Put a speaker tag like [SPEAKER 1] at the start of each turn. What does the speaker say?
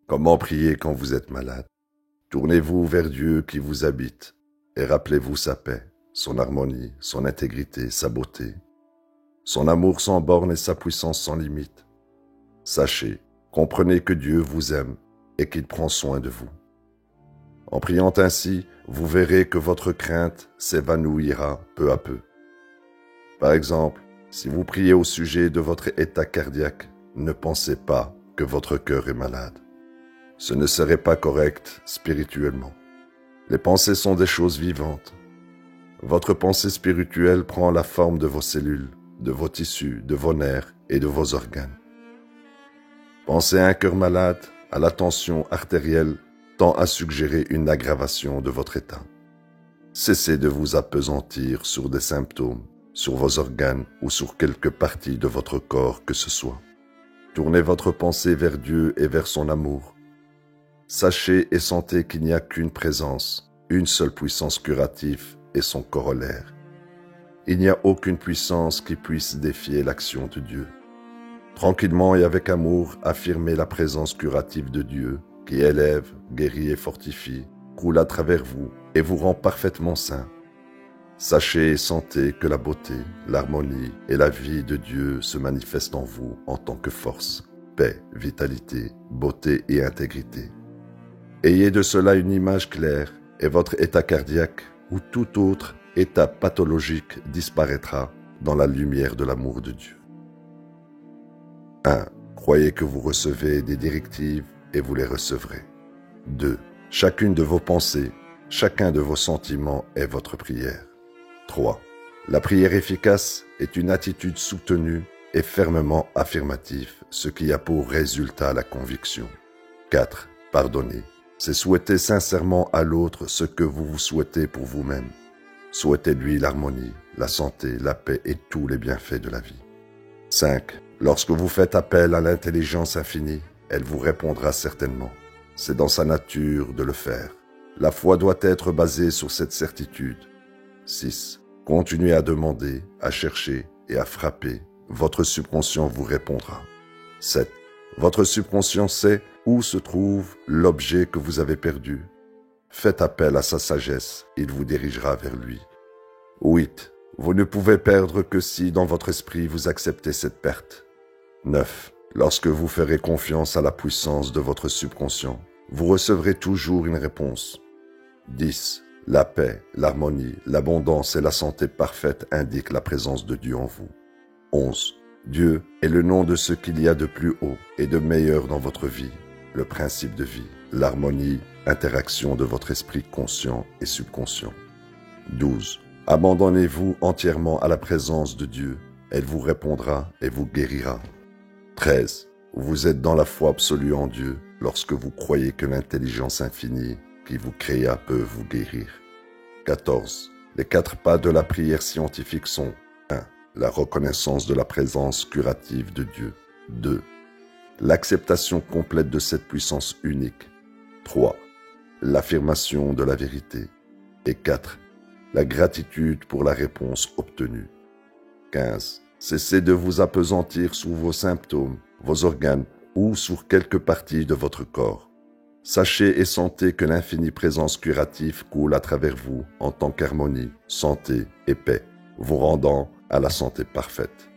[SPEAKER 1] Comment prier quand vous êtes malade? Tournez-vous vers Dieu qui vous habite et rappelez-vous sa paix, son harmonie, son intégrité, sa beauté, son amour sans borne et sa puissance sans limite. Sachez, comprenez que Dieu vous aime et qu'il prend soin de vous. En priant ainsi, vous verrez que votre crainte s'évanouira peu à peu. Par exemple, si vous priez au sujet de votre état cardiaque, ne pensez pas que votre cœur est malade. Ce ne serait pas correct spirituellement. Les pensées sont des choses vivantes. Votre pensée spirituelle prend la forme de vos cellules, de vos tissus, de vos nerfs et de vos organes. Penser à un cœur malade, à la tension artérielle, tend à suggérer une aggravation de votre état. Cessez de vous appesantir sur des symptômes, sur vos organes ou sur quelque partie de votre corps que ce soit. Tournez votre pensée vers Dieu et vers son amour. Sachez et sentez qu'il n'y a qu'une présence, une seule puissance curative et son corollaire. Il n'y a aucune puissance qui puisse défier l'action de Dieu. Tranquillement et avec amour, affirmez la présence curative de Dieu qui élève, guérit et fortifie, coule à travers vous et vous rend parfaitement saint. Sachez et sentez que la beauté, l'harmonie et la vie de Dieu se manifestent en vous en tant que force, paix, vitalité, beauté et intégrité. Ayez de cela une image claire et votre état cardiaque ou tout autre état pathologique disparaîtra dans la lumière de l'amour de Dieu. 1. Croyez que vous recevez des directives et vous les recevrez. 2. Chacune de vos pensées, chacun de vos sentiments est votre prière. 3. La prière efficace est une attitude soutenue et fermement affirmative, ce qui a pour résultat la conviction. 4. Pardonner, c'est souhaiter sincèrement à l'autre ce que vous vous souhaitez pour vous-même. Souhaitez-lui l'harmonie, la santé, la paix et tous les bienfaits de la vie. 5. Lorsque vous faites appel à l'intelligence infinie, elle vous répondra certainement. C'est dans sa nature de le faire. La foi doit être basée sur cette certitude. 6. Continuez à demander, à chercher et à frapper. Votre subconscient vous répondra. 7. Votre subconscient sait où se trouve l'objet que vous avez perdu. Faites appel à sa sagesse, il vous dirigera vers lui. 8. Vous ne pouvez perdre que si dans votre esprit vous acceptez cette perte. 9. Lorsque vous ferez confiance à la puissance de votre subconscient, vous recevrez toujours une réponse. 10. La paix, l'harmonie, l'abondance et la santé parfaite indiquent la présence de Dieu en vous. 11. Dieu est le nom de ce qu'il y a de plus haut et de meilleur dans votre vie, le principe de vie, l'harmonie, interaction de votre esprit conscient et subconscient. 12. Abandonnez-vous entièrement à la présence de Dieu, elle vous répondra et vous guérira. 13. Vous êtes dans la foi absolue en Dieu lorsque vous croyez que l'intelligence infinie qui vous créa peut vous guérir. 14. Les 4 pas de la prière scientifique sont 1. La reconnaissance de la présence curative de Dieu. 2. L'acceptation complète de cette puissance unique. 3. L'affirmation de la vérité. Et 4. La gratitude pour la réponse obtenue. 15. Cessez de vous appesantir sur vos symptômes, vos organes ou sur quelque partie de votre corps. Sachez et sentez que l'infinie présence curative coule à travers vous en tant qu'harmonie, santé et paix, vous rendant à la santé parfaite.